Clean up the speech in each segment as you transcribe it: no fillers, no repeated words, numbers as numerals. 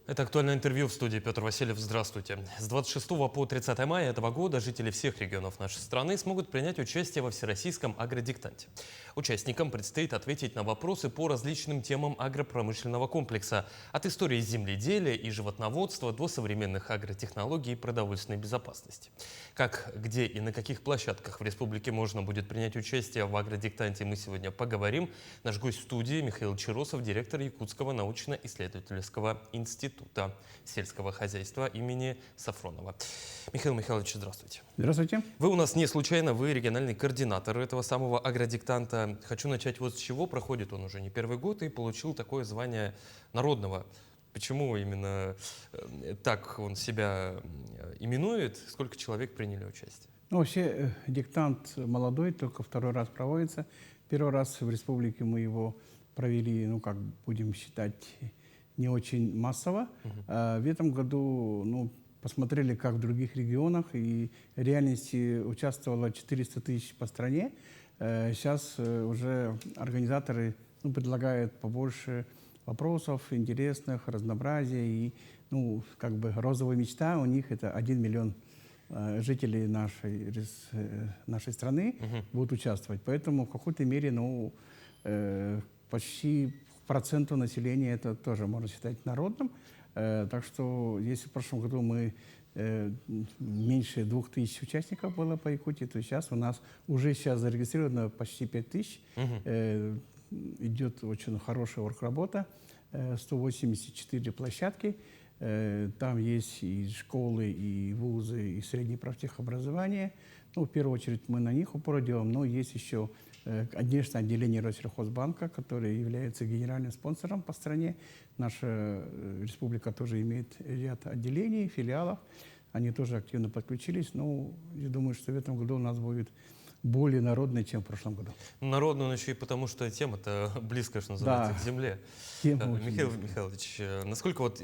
Это актуальное интервью в студии. Петр Васильев. Здравствуйте. С 26 по 30 мая этого года жители всех регионов нашей страны смогут принять участие во Всероссийском агродиктанте. Участникам предстоит ответить на вопросы по различным темам агропромышленного комплекса. От истории земледелия и животноводства до современных агротехнологий и продовольственной безопасности. Как, где и на каких площадках в республике можно будет принять участие в агродиктанте, мы сегодня поговорим. Наш гость в студии Михаил Чиросов, директор Якутского научно-исследовательского института сельского хозяйства имени Сафронова. Михаил Михайлович, здравствуйте. Здравствуйте. Вы у нас не случайно, вы региональный координатор этого самого агродиктанта. Хочу начать вот с чего. Проходит он уже не первый год и получил такое звание народного. Почему именно так он себя именует? Сколько человек приняли участие? Ну, вообще диктант молодой, только второй раз проводится. Первый раз в республике мы его провели, ну, как будем считать, не очень массово. В этом году, ну, посмотрели, как в других регионах, и в реальности участвовало 400 тысяч по стране. Сейчас уже организаторы, ну, предлагают побольше вопросов интересных, разнообразия. И, ну, как бы розовая мечта у них — это 1 миллион жителей нашей страны будут участвовать. Поэтому в какой-то мере, ну, почти проценту населения это тоже можно считать народным. Так что, если в прошлом году мы меньше 2000 участников было по Якутии, то сейчас у нас уже зарегистрировано почти 5000. Идет очень хорошая оргработа, 184 площадки. Там есть и школы, и вузы, и среднее профтехобразование. Ну, в первую очередь мы на них упор делаем, но есть еще, конечно, отделение Россельхозбанка, которое является генеральным спонсором по стране. Наша республика тоже имеет ряд отделений, филиалов. Они тоже активно подключились. Ну, я думаю, что в этом году у нас будет более народный, чем в прошлом году. Народный он еще и потому, что тема-то близко, что называется, Да, к земле. Михаил Михайлович, насколько вот,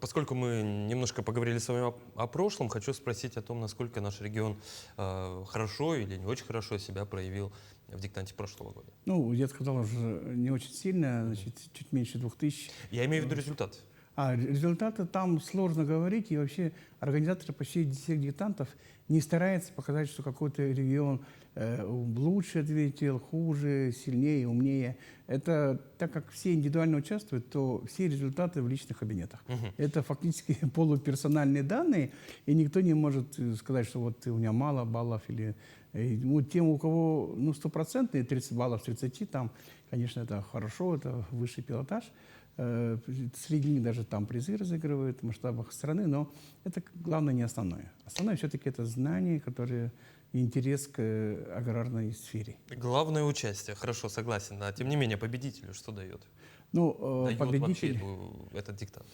поскольку мы немножко поговорили с вами о прошлом, хочу спросить о том, насколько наш регион хорошо или не очень хорошо себя проявил в диктанте прошлого года. Ну, я сказал уже не очень сильно, значит, чуть меньше 2000. Я имею в виду результат. Результаты там сложно говорить, и вообще организаторы почти всех диктантов не стараются показать, что какой-то регион лучше ответил, хуже, сильнее, умнее. Это так как все индивидуально участвуют, то все результаты в личных кабинетах. Это фактически полуперсональные данные, и никто не может сказать, что вот у меня мало баллов или вот тем, у кого, ну, 100%, 30 баллов 30, там, конечно, это хорошо, это высший пилотаж. Среди них даже там призы разыгрывают в масштабах страны, но это, главное, не основное. Основное все-таки это знания, которые интерес к аграрной сфере. Главное участие, хорошо, согласен. А тем не менее, победителю что дает? Ну, Дает победитель... вообще этот диктант?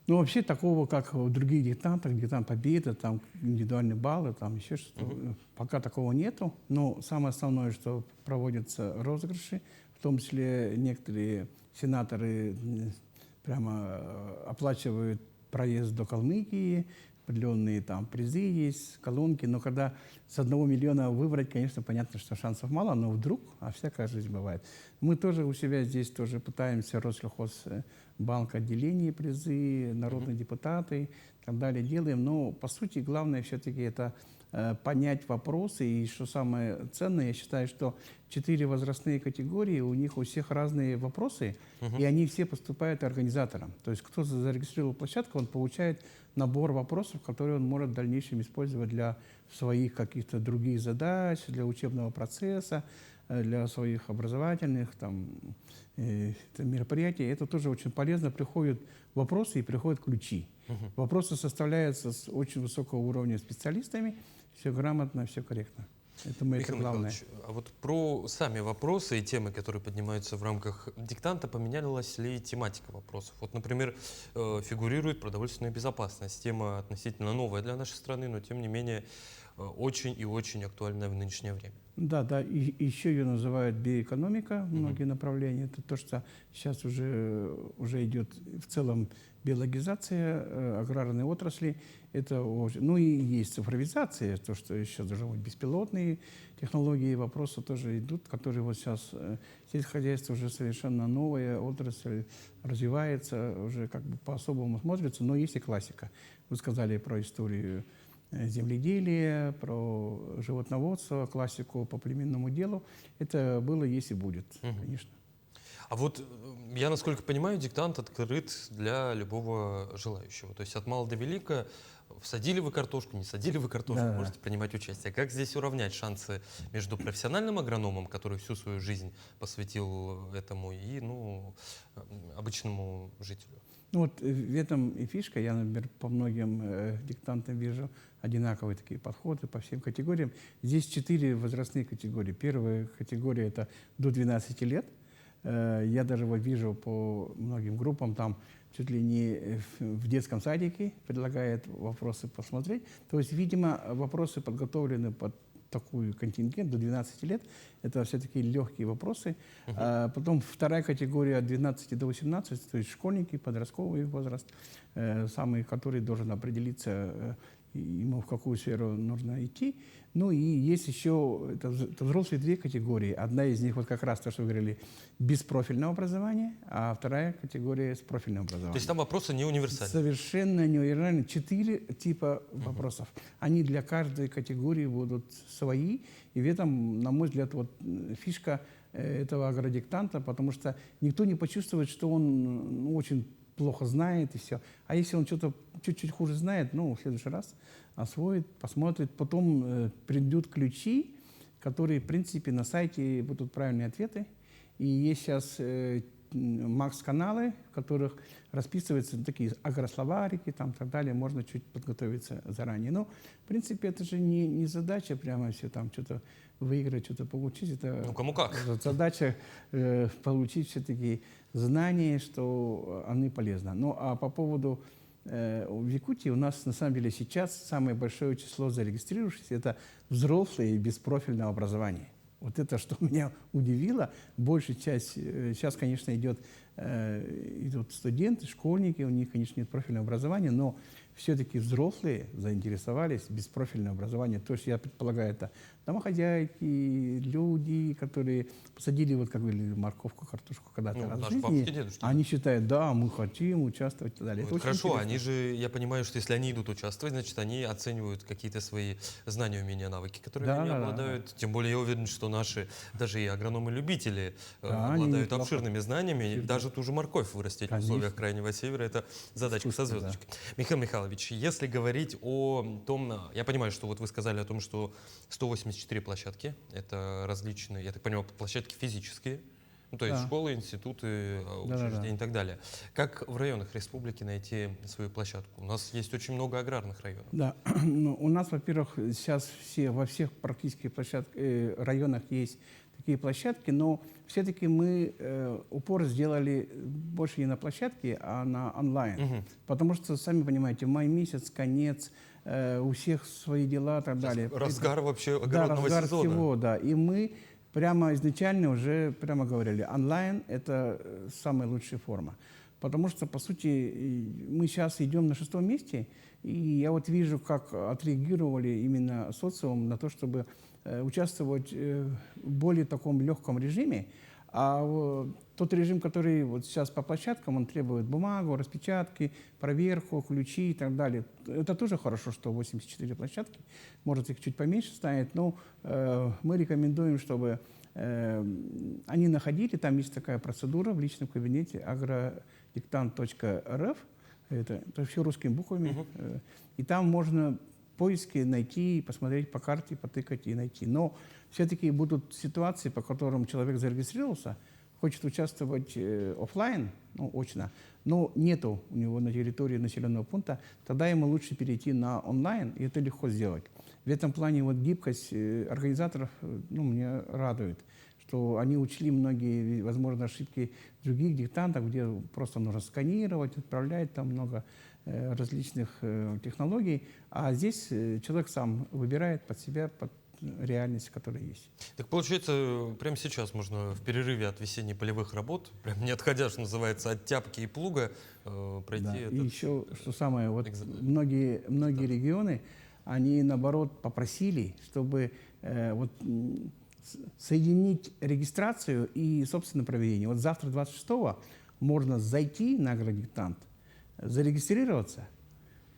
Ну, вообще такого, как в других диктантах, диктант победы, там индивидуальные баллы, там еще что-то, пока такого нету. Но самое основное, что проводятся розыгрыши, в том числе некоторые сенаторы прямо оплачивают проезд до Калмыкии, определенные там призы есть, колонки. Но когда с 1 миллиона выбрать, конечно, понятно, что шансов мало, но вдруг, а всякая жизнь бывает. Мы тоже у себя здесь тоже пытаемся, Россельхозбанк, отделение призы, народные депутаты и так далее делаем. Но, по сути, главное все-таки это понять вопросы. И что самое ценное, я считаю, что 4 возрастные категории, у них у всех разные вопросы, и они все поступают организаторам. То есть кто зарегистрировал площадку, он получает набор вопросов, которые он может в дальнейшем использовать для своих каких-то других задач, для учебного процесса, для своих образовательных там, мероприятий. Это тоже очень полезно. Приходят вопросы и приходят ключи. Вопросы составляются с очень высокого уровня специалистами. Все грамотно, все корректно. Это главное. А вот про сами вопросы и темы, которые поднимаются в рамках диктанта, поменялась ли тематика вопросов? Вот, например, фигурирует продовольственная безопасность. Тема относительно новая для нашей страны, но тем не менее очень и очень актуальная в нынешнее время. Да, да, и еще ее называют биоэкономика, многие направления. Это то, что сейчас уже идет в целом биологизация аграрной отрасли. Ну и есть цифровизация, то, что сейчас даже вот беспилотные технологии, вопросы тоже идут, которые вот сейчас сельскохозяйство уже совершенно новая отрасль, развивается, уже как бы по-особому смотрится, но есть и классика. Вы сказали про историю земледелия, про животноводство, классику по племенному делу. Это было, есть и будет, конечно. А вот я, насколько понимаю, диктант открыт для любого желающего. То есть от мала до велика, садили вы картошку, не садили вы картошку, Да. можете принимать участие. Как здесь уравнять шансы между профессиональным агрономом, который всю свою жизнь посвятил этому, и обычному жителю? Ну вот в этом и фишка. Я, например, по многим диктантам вижу одинаковые такие подходы по всем категориям. Здесь 4 возрастные категории. Первая категория – это до 12 лет. Я даже вот вижу по многим группам, там чуть ли не в детском садике предлагают вопросы посмотреть. То есть, видимо, вопросы подготовлены под такой контингент до 12 лет. Это все-таки легкие вопросы. Потом вторая категория от 12 до 18, то есть школьники, подростковый возраст, самый, который должен определиться, ему в какую сферу нужно идти. Ну и есть еще это взрослые 2 категории. Одна из них вот как раз то, что вы говорили, без профильного образования, а вторая категория с профильным образованием. То есть там вопросы не универсальны? Совершенно не универсальны. 4 типа вопросов. Они для каждой категории будут свои. И в этом, на мой взгляд, вот фишка этого агродиктанта, потому что никто не почувствует, что он очень плохо знает и все. А если он что-то чуть-чуть хуже знает, в следующий раз освоит, посмотрит. Потом придут ключи, которые, в принципе, на сайте будут правильные ответы. И есть сейчас Макс-каналы, в которых расписываются такие агрословарики, там, так далее. Можно чуть подготовиться заранее. Но, в принципе, это же не задача прямо все там что-то выиграть, что-то получить. Это кому как. Задача получить все-таки знания, что они полезны. Ну, а по поводу в Якутии у нас, на самом деле, сейчас самое большое число зарегистрировавшихся – это взрослые без профильного образования. Вот это, что меня удивило. Большая часть, сейчас, конечно, идут студенты, школьники, у них, конечно, нет профильного образования, но все-таки взрослые заинтересовались без профильного образования. То есть, я предполагаю, это домохозяйки, люди, которые посадили, вот как говорили, морковку, картошку когда-то раз в жизни. Они считают, да, мы хотим участвовать и так далее. Это хорошо, они же, я понимаю, что если они идут участвовать, значит, они оценивают какие-то свои знания, умения, навыки, которыми они обладают. Да. Тем более, я уверен, что наши, даже и агрономы-любители, обладают обширными знаниями. Даже ту же морковь вырастить в условиях Крайнего Севера – это задачка со звездочкой. Да. Михаил Михайлович, если говорить о том, я понимаю, что вот вы сказали о том, что 184 площадки, это различные, я так понимаю, площадки физические, то есть школы, институты, учреждения и так далее. Как в районах республики найти свою площадку? У нас есть очень много аграрных районов. Да, у нас, во-первых, сейчас во всех практически районах есть такие площадки, но все-таки мы упор сделали больше не на площадке, а на онлайн. Потому что, сами понимаете, май месяц, конец, у всех свои дела и так далее. Разгар вообще огородного сезона. Разгар всего, да. И мы прямо изначально уже прямо говорили, онлайн – это самая лучшая форма. Потому что, по сути, мы сейчас идем на 6-м месте, и я вот вижу, как отреагировали именно социум на то, чтобы участвовать в более таком легком режиме. А тот режим, который вот сейчас по площадкам, он требует бумагу, распечатки, проверку, ключи и так далее. Это тоже хорошо, что 84 площадки. Может, их чуть поменьше станет, но мы рекомендуем, чтобы они находили, там есть такая процедура в личном кабинете agrodiktant.rf, это все русскими буквами, и там можно поиски найти, посмотреть по карте, потыкать и найти. Но все-таки будут ситуации, по которым человек зарегистрировался, хочет участвовать офлайн, очно, но нету у него на территории населенного пункта, тогда ему лучше перейти на онлайн, и это легко сделать. В этом плане вот гибкость организаторов меня радует, что они учли многие, возможно, ошибки других диктантов, где просто нужно сканировать, отправлять, там много различных технологий, а здесь человек сам выбирает под себя, под реальность, которая есть. Так получается, прямо сейчас можно в перерыве от весенне-полевых работ, прям не отходя, что называется, от тяпки и плуга, пройти Да. И этот... еще, что самое, вот экзамен. многие регионы, они наоборот попросили, чтобы соединить регистрацию и собственное проведение. Вот завтра, 26-го, можно зайти на агродиктант, зарегистрироваться,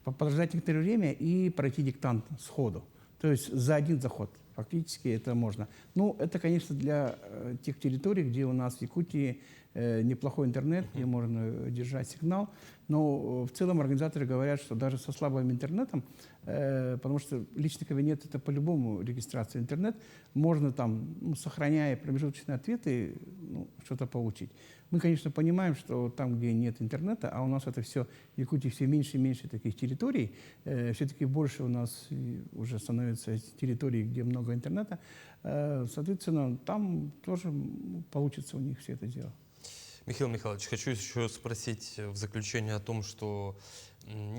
подождать некоторое время и пройти диктант сходу. То есть за один заход. Фактически это можно. Ну, это, конечно, для тех территорий, где у нас в Якутии неплохой интернет, где можно держать сигнал. Но в целом организаторы говорят, что даже со слабым интернетом, потому что личный кабинет — это по-любому регистрация интернет, можно там, сохраняя промежуточные ответы, что-то получить. Мы, конечно, понимаем, что там, где нет интернета, а у нас это все, в Якутии все меньше и меньше таких территорий, все-таки больше у нас уже становится территорий, где много интернета, соответственно, там тоже получится у них все это дело. Михаил Михайлович, хочу еще спросить в заключение о том, что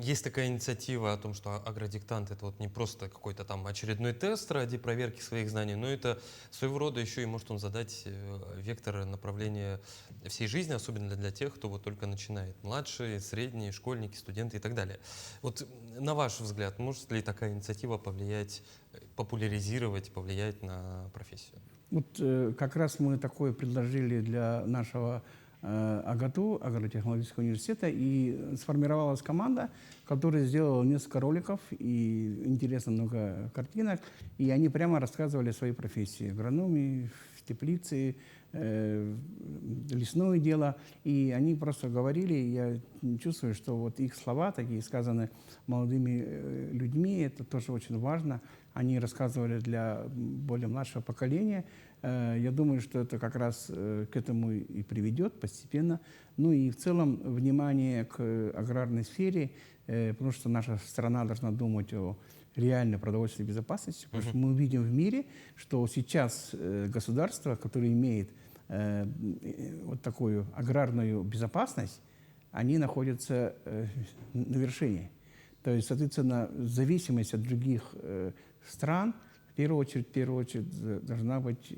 есть такая инициатива о том, что агродиктант — это вот не просто какой-то там очередной тест ради проверки своих знаний, но это своего рода еще и может он задать вектор направления всей жизни, особенно для тех, кто вот только начинает. Младшие, средние, школьники, студенты и так далее. Вот на ваш взгляд, может ли такая инициатива повлиять, популяризировать, повлиять на профессию? Вот как раз мы такое предложили для нашего АГАТУ, Агротехнологического университета, и сформировалась команда, которая сделала несколько роликов и интересно много картинок, и они прямо рассказывали о своей профессии: агрономии, в теплице, лесное дело, и они просто говорили, я чувствую, что вот их слова, такие сказаны молодыми людьми, это тоже очень важно. Они рассказывали для более младшего поколения. Я думаю, что это как раз к этому и приведет постепенно. Ну и в целом внимание к аграрной сфере, потому что наша страна должна думать о реальной продовольственной безопасности. Потому что мы видим в мире, что сейчас государство, которое имеет вот такую аграрную безопасность, они находятся на вершине. То есть, соответственно, зависимость от других стран, в первую очередь должна быть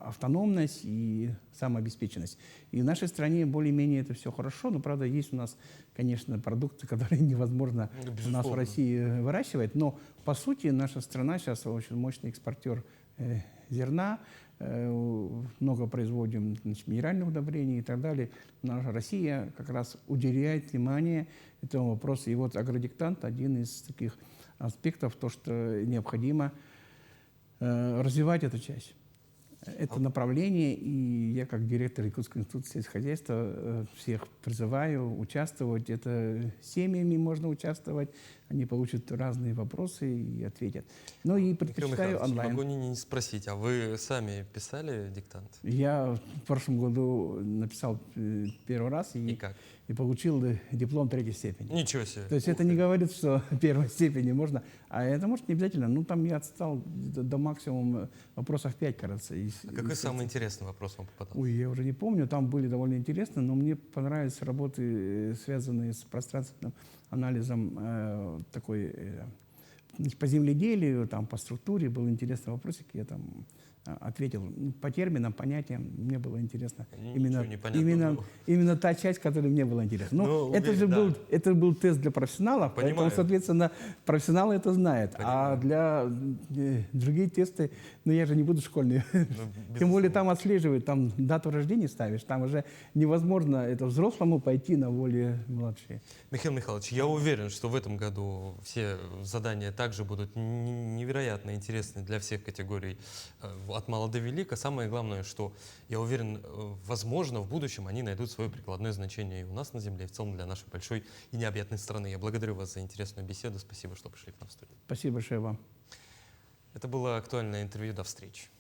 автономность и самообеспеченность. И в нашей стране более-менее это все хорошо, но, правда, есть у нас, конечно, продукты, которые невозможно у нас в России выращивать, но, по сути, наша страна сейчас очень мощный экспортер зерна, много производим, значит, минеральных удобрений и так далее. Наша Россия как раз уделяет внимание этому вопросу. И вот агродиктант — один из таких аспектов, то, что необходимо развивать эту часть. Это направление, и я, как директор Якутского института сельскохозяйства, всех призываю участвовать. Это семьями можно участвовать, они получат разные вопросы и ответят. Ну и предпочитаю онлайн. Не могу не спросить, а вы сами писали диктант? Я в прошлом году написал первый раз И как? и получил диплом 3-й степени. Ничего себе. То есть это не говорит, что первой степени можно, а это может не обязательно. Ну, там я отстал до максимума вопросов 5, кажется. А какой самый интересный вопрос вам попадал? Ой, я уже не помню, там были довольно интересные, но мне понравились работы, связанные с пространственным анализом по земледелию, там, по структуре. Был интересный вопросик, я там ответил по терминам, понятиям. Мне было интересно. Именно та часть, которая мне была интересна. Ну, это был тест для профессионалов, поэтому, соответственно, профессионалы это знают. А для других тесты, я же не буду школьный. Тем более там отслеживают, там дату рождения ставишь, там уже невозможно это взрослому пойти на более младшие. Михаил Михайлович, я уверен, что в этом году все задания также будут невероятно интересны для всех категорий от мала до велика. Самое главное, что, я уверен, возможно, в будущем они найдут свое прикладное значение и у нас на Земле, и в целом для нашей большой и необъятной страны. Я благодарю вас за интересную беседу. Спасибо, что пришли к нам в студию. Спасибо большое вам. Это было актуальное интервью. До встречи.